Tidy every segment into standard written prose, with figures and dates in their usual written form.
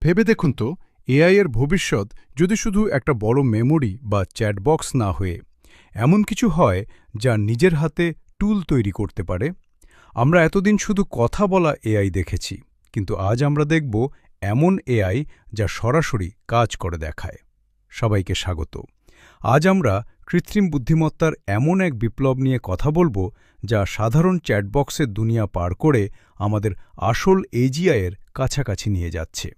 ভেবে দেখুন তো, এআই এর ভবিষ্যৎ যদি শুধু একটা বড় মেমোরি বা চ্যাটবক্স না হয়ে এমন কিছু হয় যা নিজের হাতে টুল তৈরি করতে পারে। আমরা এতদিন শুধু কথা বলা এআই দেখেছি, কিন্তু আজ আমরা দেখব এমন এআই যা সরাসরি কাজ করে দেখায়। সবাইকে স্বাগত। আজ আমরা কৃত্রিম বুদ্ধিমত্তার এমন এক বিপ্লব নিয়ে কথা বলবো যা সাধারণ চ্যাটবক্সের দুনিয়া পার করে আমাদের আসল এজিআইয়ের কাছাকাছি নিয়ে যাচ্ছে।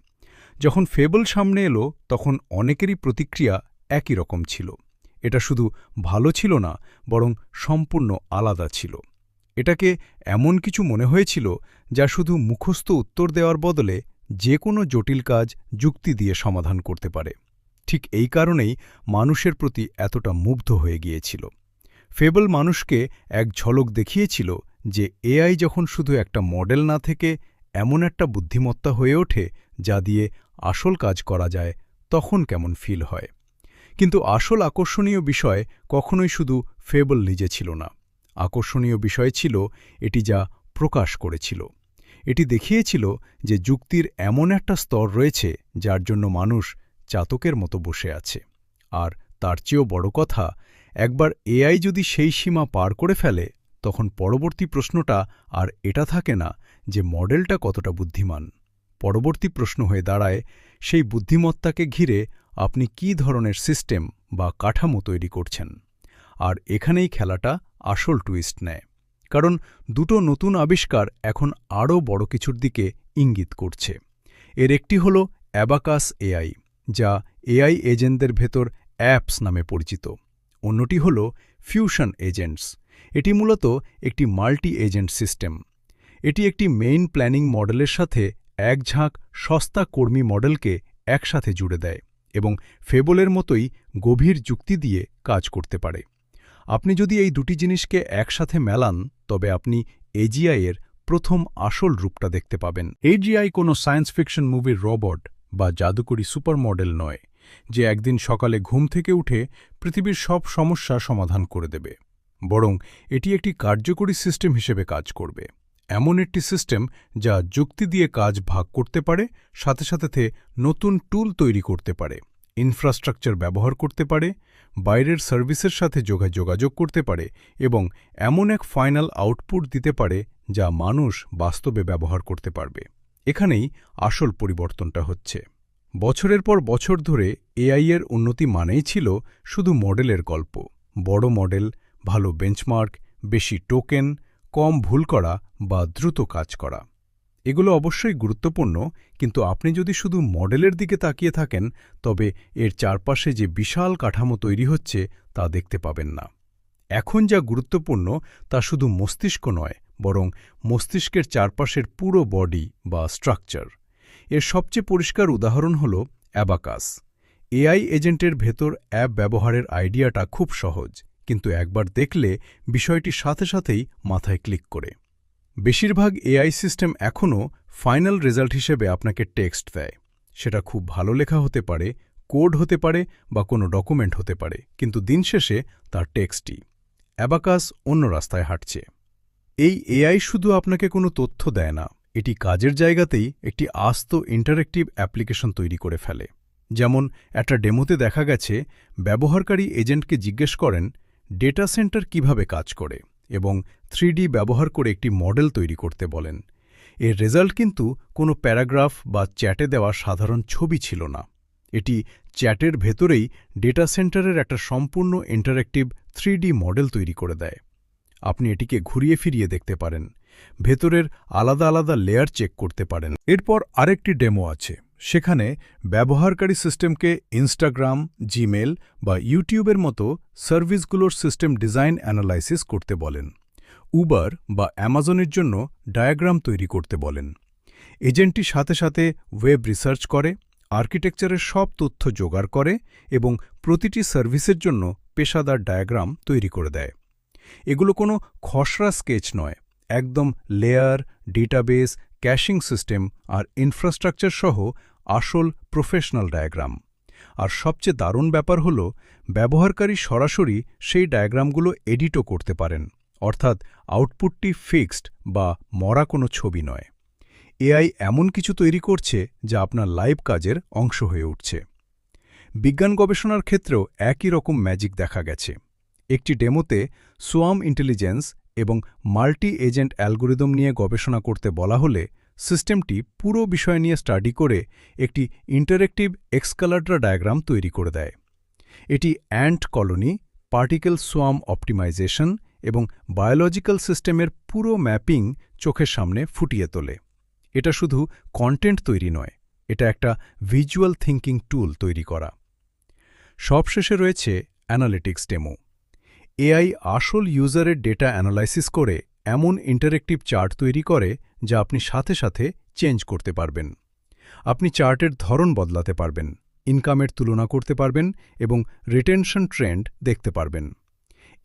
যখন ফেবল সামনে এলো তখন অনেকেরই প্রতিক্রিয়া একই রকম ছিল। এটা শুধু ভালো ছিল না, বরং সম্পূর্ণ আলাদা ছিল। এটাকে এমন কিছু মনে হয়েছিল যা শুধু মুখস্থ উত্তর দেওয়ার বদলে যে কোনো জটিল কাজ যুক্তি দিয়ে সমাধান করতে পারে। ঠিক এই কারণেই মানুষের প্রতি এতটা মুগ্ধ হয়ে গিয়েছিল। ফেবল মানুষকে এক ঝলক দেখিয়েছিল যে এআই যখন শুধু একটা মডেল না থেকে এমন একটা বুদ্ধিমত্তা হয়ে ওঠে যা দিয়ে আসল কাজ করা যায়, তখন কেমন ফিল হয়। কিন্তু আসল আকর্ষণীয় বিষয় কখনোই শুধু ফেবল নিজে ছিল না। আকর্ষণীয় বিষয় ছিল এটি যা প্রকাশ করেছিল। এটি দেখিয়েছিল যে যুক্তির এমন একটা স্তর রয়েছে যার জন্য মানুষ চাতকের মতো বসে আছে। আর তার চেয়েও বড় কথা, একবার এআই যদি সেই সীমা পার করে ফেলে, তখন পরবর্তী প্রশ্নটা আর এটা থাকে না যে মডেলটা কতটা বুদ্ধিমান। পরবর্তী প্রশ্ন হয়ে দাঁড়ায়, সেই বুদ্ধিমত্তাকে ঘিরে আপনি কী ধরনের সিস্টেম বা কাঠামো তৈরি করছেন। আর এখানেই খেলাটা আসল টুইস্ট নেয়, কারণ দুটো নতুন আবিষ্কার এখন আরও বড় কিছুর দিকে ইঙ্গিত করছে। এর একটি হল অ্যাবাকাস এআই, যা এআই এজেন্টদের ভেতর অ্যাপস নামে পরিচিত। অন্যটি হল ফিউশন এজেন্টস। এটি মূলত একটি মাল্টি এজেন্ট সিস্টেম। এটি একটি মেইন প্ল্যানিং মডেলের সাথে এক ঝাঁক সস্তা কর্মী মডেলকে একসাথে জুড়ে দেয় এবং ফেবলের মতোই গভীর যুক্তি দিয়ে কাজ করতে পারে। আপনি যদি এই দুটি জিনিসকে একসাথে মেলান, তবে আপনি এজিআইয়ের প্রথম আসল রূপটা দেখতে পাবেন। এজিআই কোনো সায়েন্স ফিকশন মুভির রোবট বা জাদুকরী সুপার মডেল নয়, যে একদিন সকালে ঘুম থেকে উঠে পৃথিবীর সব সমস্যা সমাধান করে দেবে। বরং এটি একটি কার্যকরী সিস্টেম হিসেবে কাজ করবে। এমন একটি সিস্টেম যা যুক্তি দিয়ে কাজ ভাগ করতে পারে, সাথে সাথে নতুন টুল তৈরি করতে পারে, ইনফ্রাস্ট্রাকচার ব্যবহার করতে পারে, বাইরের সার্ভিসের সাথে যোগাযোগ করতে পারে এবং এমন এক ফাইনাল আউটপুট দিতে পারে যা মানুষ বাস্তবে ব্যবহার করতে পারবে। এখানেই আসল পরিবর্তনটা হচ্ছে। বছরের পর বছর ধরে এআইয়ের উন্নতি মানেই ছিল শুধু মডেলের গল্প। বড় মডেল, ভালো বেঞ্চমার্ক, বেশি টোকেন, কম ভুল করা বা দ্রুত কাজ করা। এগুলো অবশ্যই গুরুত্বপূর্ণ, কিন্তু আপনি যদি শুধু মডেলের দিকে তাকিয়ে থাকেন, তবে এর চারপাশে যে বিশাল কাঠামো তৈরি হচ্ছে তা দেখতে পাবেন না। এখন যা গুরুত্বপূর্ণ তা শুধু মস্তিষ্ক নয়, বরং মস্তিষ্কের চারপাশের পুরো বডি বা স্ট্রাকচার। এর সবচেয়ে পরিষ্কার উদাহরণ হল অ্যাবাকাস। এআই এজেন্টের ভেতর অ্যাপ ব্যবহারের আইডিয়াটা খুব সহজ, কিন্তু একবার দেখলে বিষয়টি সাথে সাথেই মাথায় ক্লিক করে। বেশিরভাগ এআই সিস্টেম এখনও ফাইনাল রেজাল্ট হিসেবে আপনাকে টেক্সট দেয়। সেটা খুব ভালো লেখা হতে পারে, কোড হতে পারে বা কোনো ডকুমেন্ট হতে পারে, কিন্তু দিন শেষে তার টেক্সটই। অ্যাবাকাস অন্য রাস্তায় হাঁটছে। এই এআই শুধু আপনাকে কোনো তথ্য দেয় না, এটি কাজের জায়গাতেই একটি আস্ত ইন্টারেক্টিভ অ্যাপ্লিকেশন তৈরি করে ফেলে। যেমন একটা ডেমোতে দেখা গেছে, ব্যবহারকারী এজেন্টকে জিজ্ঞেস করেন ডেটা সেন্টার কিভাবে কাজ করে এবং 3D ব্যবহার করে একটি মডেল তৈরি করতে বলেন। এর রেজাল্ট কিন্তু কোনো প্যারাগ্রাফ বা চ্যাটে দেওয়া সাধারণ ছবি ছিল না। এটি চ্যাটের ভেতরেই ডেটা সেন্টারের একটা সম্পূর্ণ ইন্টারেক্টিভ 3D মডেল তৈরি করে দেয়। আপনি এটিকে ঘুরিয়ে ফিরিয়ে দেখতে পারেন, ভেতরের আলাদা আলাদা লেয়ার চেক করতে পারেন। এরপর আরেকটি ডেমো আছে, সেখানে ব্যবহারকারী সিস্টেমকে ইনস্টাগ্রাম, জিমেল বা ইউটিউবের মতো সার্ভিসগুলোর সিস্টেম ডিজাইন অ্যানালাইসিস করতে বলেন। উবার বা অ্যামাজনের জন্য ডায়াগ্রাম তৈরি করতে বলেন। এজেন্টটি সাথে সাথে ওয়েব রিসার্চ করে, আর্কিটেকচারের সব তথ্য জোগাড় করে এবং প্রতিটি সার্ভিসের জন্য পেশাদার ডায়াগ্রাম তৈরি করে দেয়। এগুলো কোনো খসড়া স্কেচ নয়, একদম লেয়ার, ডেটাবেস, ক্যাশিং সিস্টেম আর ইনফ্রাস্ট্রাকচার সহ আসল প্রফেশনাল ডায়াগ্রাম। আর সবচেয়ে দারুণ ব্যাপার হল, ব্যবহারকারী সরাসরি সেই ডায়াগ্রামগুলো এডিটও করতে পারেন, অর্থাৎ আউটপুটটি ফিক্সড বা মরা কোনো ছবি নয়। এআই এমন কিছু তৈরি করছে যা আপনার লাইভ কাজের অংশ হয়ে উঠছে। বিজ্ঞান গবেষণার ক্ষেত্রেও একই রকম ম্যাজিক দেখা গেছে। একটি ডেমোতে সোয়াম ইন্টেলিজেন্স এবং মাল্টি এজেন্ট অ্যালগোরিদম নিয়ে গবেষণা করতে বলা হলে সিস্টেমটি পুরো বিষয় নিয়ে স্টাডি করে একটি ইন্টারেক্টিভ এক্সকালাড্রা ডায়াগ্রাম তৈরি করে দেয়। এটি ant colony, particle swarm optimisation এবং বায়োলজিক্যাল সিস্টেমের পুরো ম্যাপিং চোখের সামনে ফুটিয়ে তোলে। এটা শুধু কন্টেন্ট তৈরি নয়, এটা একটা ভিজুয়াল থিঙ্কিং টুল তৈরি করা। সবশেষে রয়েছে অ্যানালিটিক্স ডেমো। এআই আসল ইউজারের ডেটা অ্যানালাইসিস করে এমন ইন্টারেক্টিভ চার্ট তৈরি করে যা আপনি সাথে সাথে চেঞ্জ করতে পারবেন। আপনি চার্টের ধরন বদলাতে পারবেন, ইনকামের তুলনা করতে পারবেন এবং রিটেনশন ট্রেন্ড দেখতে পারবেন।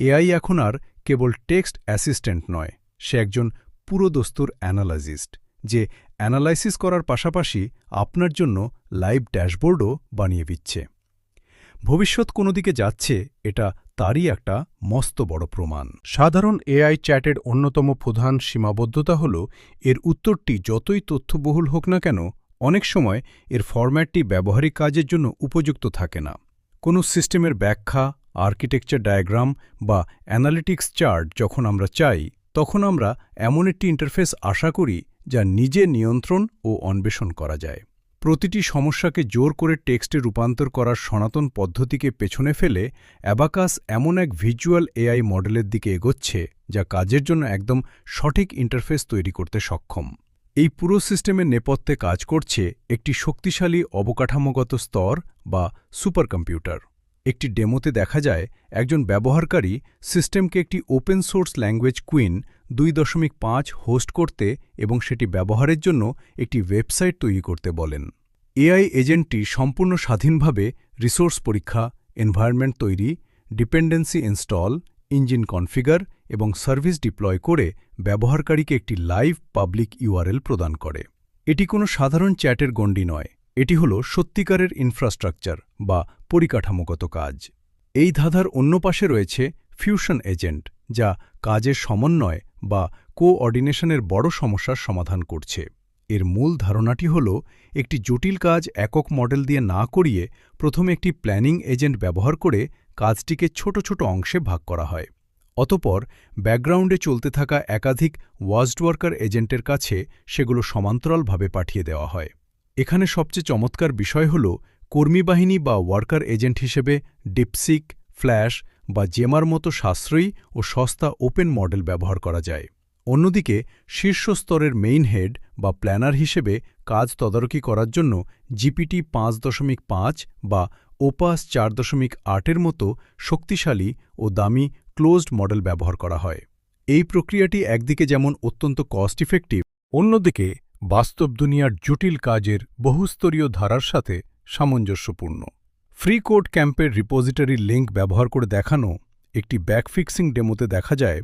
এআই এখন আর কেবল টেক্সট অ্যাসিস্ট্যান্ট নয়, সে একজন পুরোদস্তুর অ্যানালাইজিস্ট, যে অ্যানালাইসিস করার পাশাপাশি আপনার জন্য লাইভ ড্যাশবোর্ডও বানিয়ে দিচ্ছে। ভবিষ্যৎ কোনো দিকে যাচ্ছে, এটা তারই একটা মস্ত বড় প্রমাণ। সাধারণ এআই চ্যাটের অন্যতম প্রধান সীমাবদ্ধতা হল এর উত্তরটি যতই তথ্যবহুল হোক না কেন, অনেক সময় এর ফরম্যাটটি ব্যবহারিক কাজের জন্য উপযুক্ত থাকে না। কোনো সিস্টেমের ব্যাখ্যা, আর্কিটেকচার ডায়াগ্রাম বা অ্যানালিটিক্স চার্ট যখন আমরা চাই, তখন আমরা এমন একটি ইন্টারফেস আশা করি যা নিজে নিয়ন্ত্রণ ও অন্বেষণ করা যায়। প্রতিটি সমস্যাকে জোর করে টেক্সটে রূপান্তর করার সনাতন পদ্ধতিকে পেছনে ফেলে অ্যাবাকাস এমন এক ভিজুয়াল এআই মডেলের দিকে এগোচ্ছে যা কাজের জন্য একদম সঠিক ইন্টারফেস তৈরি করতে সক্ষম। এই পুরো সিস্টেমের নেপথ্যে কাজ করছে একটি শক্তিশালী অবকাঠামোগত স্তর বা সুপার কম্পিউটার। একটি ডেমোতে দেখা যায় একজন ব্যবহারকারী সিস্টেমকে একটি open source language queen 2.5 host করতে এবং সেটি ব্যবহারের জন্য একটি ওয়েবসাইট তৈরি করতে বলেন। এআই এজেন্টটি সম্পূর্ণ স্বাধীনভাবে রিসোর্স পরীক্ষা, এনভায়রনমেন্ট তৈরি, ডিপেন্ডেন্সি ইনস্টল, ইঞ্জিন কনফিগার এবং সার্ভিস ডিপ্লয় করে ব্যবহারকারীকে একটি লাইভ পাবলিক ইউআরএল প্রদান করে। এটি কোনো সাধারণ চ্যাটের গণ্ডি নয়, এটি হল সত্যিকারের ইনফ্রাস্ট্রাকচার বা পরিকাঠামোগত কাজ। এই ধাঁধার অন্য পাশে রয়েছে ফিউশন এজেন্ট, যা কাজের সমন্বয় বা কোঅর্ডিনেশনের বড় সমস্যার সমাধান করছে। এর মূল ধারণাটি হল একটি জটিল কাজ একক মডেল দিয়ে না করিয়ে প্রথমে একটি প্ল্যানিং এজেন্ট ব্যবহার করে কাজটিকে ছোট ছোট অংশে ভাগ করা হয়। অতঃপর ব্যাকগ্রাউন্ডে চলতে থাকা একাধিক ওয়ার্কর এজেন্টের কাছে সেগুলো সমান্তরালভাবে পাঠিয়ে দেওয়া হয়। এখানে সবচেয়ে চমৎকার বিষয় হল কর্মীবাহিনী বা ওয়ার্কার এজেন্ট হিসেবে ডিপসিক, ফ্ল্যাশ বা জেমার মতো সাশ্রয়ী ও সস্তা ওপেন মডেল ব্যবহার করা যায়। অন্যদিকে শীর্ষ স্তরের মেইন হেড বা প্ল্যানার হিসেবে কাজ তদারকি করার জন্য জিপিটি 5.5 বা ওপাস 4.8 মতো শক্তিশালী ও দামি ক্লোজড মডেল ব্যবহার করা হয়। এই প্রক্রিয়াটি একদিকে যেমন অত্যন্ত কস্ট ইফেক্টিভ, অন্যদিকে বাস্তব দুনিয়ার জটিল কাজের বহুস্তরীয় ধারার সাথে সামঞ্জস্যপূর্ণ। ফ্রি কোড ক্যাম্পের রিপোজিটরির লিঙ্ক ব্যবহার করে দেখানো একটি ব্যাকফিক্সিং ডেমোতে দেখা যায়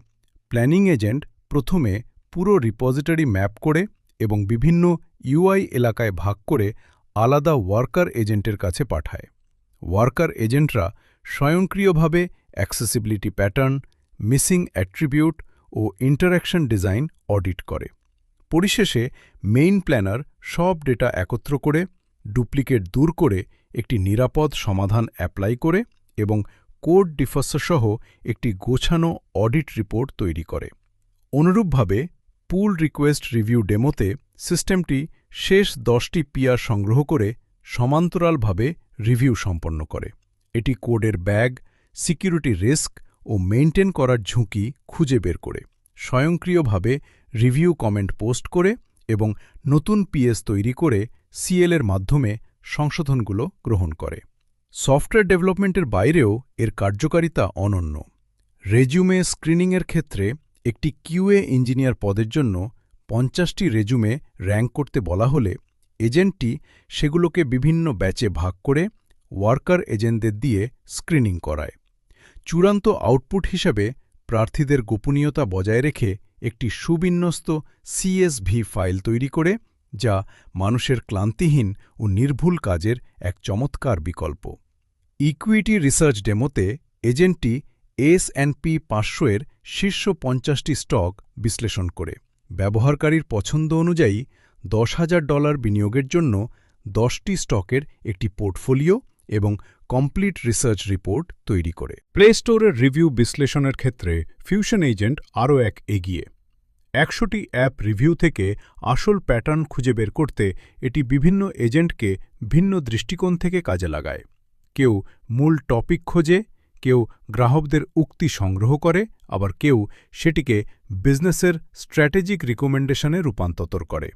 প্ল্যানিং এজেন্ট প্রথমে পুরো রিপোজিটরি ম্যাপ করে এবং বিভিন্ন ইউআই এলাকায় ভাগ করে আলাদা ওয়ার্কার এজেন্টের কাছে পাঠায়। ওয়ার্কার এজেন্টরা স্বয়ংক্রিয়ভাবে অ্যাক্সেসিবিলিটি প্যাটার্ন, মিসিং অ্যাট্রিবিউট ও ইন্টারঅ্যাকশন ডিজাইন অডিট করে। পরিশেষে মেইন প্ল্যানার সব ডেটা একত্র করে, ডুপ্লিকেট দূর করে একটি নিরাপদ সমাধান অ্যাপ্লাই করে এবং কোড ডিফাসসহ একটি গোছানো অডিট রিপোর্ট তৈরি করে। অনুরূপভাবে পুল রিকোয়েস্ট রিভিউ ডেমোতে সিস্টেমটি শেষ 10টি পিআর সংগ্রহ করে সমান্তরালভাবে রিভিউ সম্পন্ন করে। এটি কোডের ব্যাগ, সিকিউরিটি রিস্ক ও মেইনটেইন করার ঝুঁকি খুঁজে বের করে স্বয়ংক্রিয়ভাবে রিভিউ কমেন্ট পোস্ট করে এবং নতুন পিএস তৈরি করে সিএলের মাধ্যমে সংশোধনগুলো গ্রহণ করে। সফটওয়্যার ডেভেলপমেন্টের বাইরেও এর কার্যকারিতা অনন্য। রেজ্যুমে স্ক্রিনিংয়ের ক্ষেত্রে একটি কিউএ ইঞ্জিনিয়ার পদের জন্য 50টি রেজ্যুমে র্যাঙ্ক করতে বলা হলে এজেন্টটি সেগুলোকে বিভিন্ন ব্যাচে ভাগ করে ওয়ার্কার এজেন্টদের দিয়ে স্ক্রিনিং করায়। চূড়ান্ত আউটপুট হিসাবে প্রার্থীদের গোপনীয়তা বজায় রেখে একটি সুবিন্যস্ত সিএসভি ফাইল তৈরি করে, যা মানুষের ক্লান্তিহীন ও নির্ভুল কাজের এক চমৎকার বিকল্প। ইকুইটি রিসার্চ ডেমোতে এজেন্টটি S&P 500 এর শীর্ষ 50টি স্টক বিশ্লেষণ করে ব্যবহারকারীর পছন্দ অনুযায়ী $10,000 বিনিয়োগের জন্য 10টি স্টকের একটি পোর্টফোলিও এবং কমপ্লিট রিসার্চ রিপোর্ট তৈরি করে। প্লে স্টোরের রিভিউ বিশ্লেষণের ক্ষেত্রে ফিউশন এজেন্ট আরও এক এগিয়ে। 100টি অ্যাপ রিভিউ থেকে আসল প্যাটার্ন খুঁজে বের করতে এটি বিভিন্ন এজেন্টকে ভিন্ন দৃষ্টিকোণ থেকে কাজে লাগায়। কেউ মূল টপিক খোঁজে, কেউ গ্রাহকদের উক্তি সংগ্রহ করে, আবার কেউ সেটিকে বিজনেসের স্ট্র্যাটেজিক রিকমেন্ডেশনে রূপান্তর করে।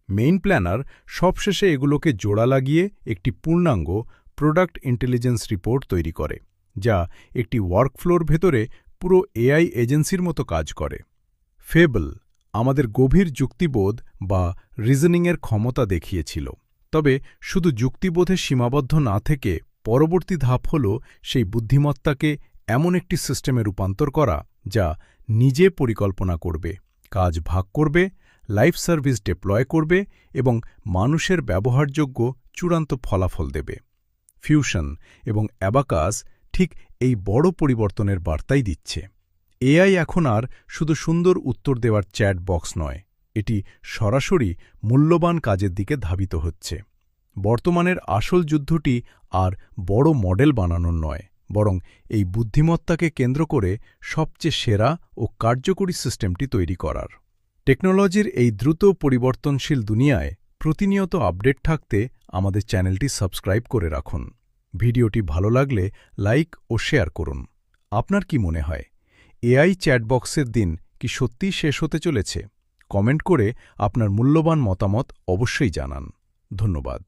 মেইন প্ল্যানার সবশেষে এগুলোকে জোড়া লাগিয়ে একটি পূর্ণাঙ্গ প্রোডাক্ট ইন্টেলিজেন্স রিপোর্ট তৈরি করে, যা একটি ওয়ার্কফ্লোর ভেতরে পুরো এআই এজেন্সির মতো কাজ করে। ফেবল আমাদের গভীর যুক্তিবোধ বা রিজনিংয়ের ক্ষমতা দেখিয়েছিল, তবে শুধু যুক্তিবোধে সীমাবদ্ধ না থেকে পরবর্তী ধাপ হল সেই বুদ্ধিমত্তাকে এমন একটি সিস্টেমে রূপান্তর করা যা নিজে পরিকল্পনা করবে, কাজ ভাগ করবে, লাইফ সার্ভিস ডিপ্লয় করবে এবং মানুষের ব্যবহারযোগ্য চূড়ান্ত ফলাফল দেবে। ফিউশন এবং অ্যাবাকাস ঠিক এই বড় পরিবর্তনের বার্তাই দিচ্ছে। এআই এখন আর শুধু সুন্দর উত্তর দেওয়ার চ্যাট বক্স নয়, এটি সরাসরি মূল্যবান কাজের দিকে ধাবিত হচ্ছে। বর্তমানের আসল যুদ্ধটি আর বড় মডেল বানানোর নয়, বরং এই বুদ্ধিমত্তাকে কেন্দ্র করে সবচেয়ে সেরা ও কার্যকরী সিস্টেমটি তৈরি করার। টেকনোলজির এই দ্রুত পরিবর্তনশীল দুনিয়ায় প্রতিনিয়ত আপডেট থাকতে আমাদের চ্যানেলটি সাবস্ক্রাইব করে রাখুন। ভিডিওটি ভালো লাগলে লাইক ও শেয়ার করুন। আপনার কি মনে হয়, এআই চ্যাটবক্সের দিন কি সত্যিই শেষ হতে চলেছে? কমেন্ট করে আপনার মূল্যবান মতামত অবশ্যই জানান। ধন্যবাদ।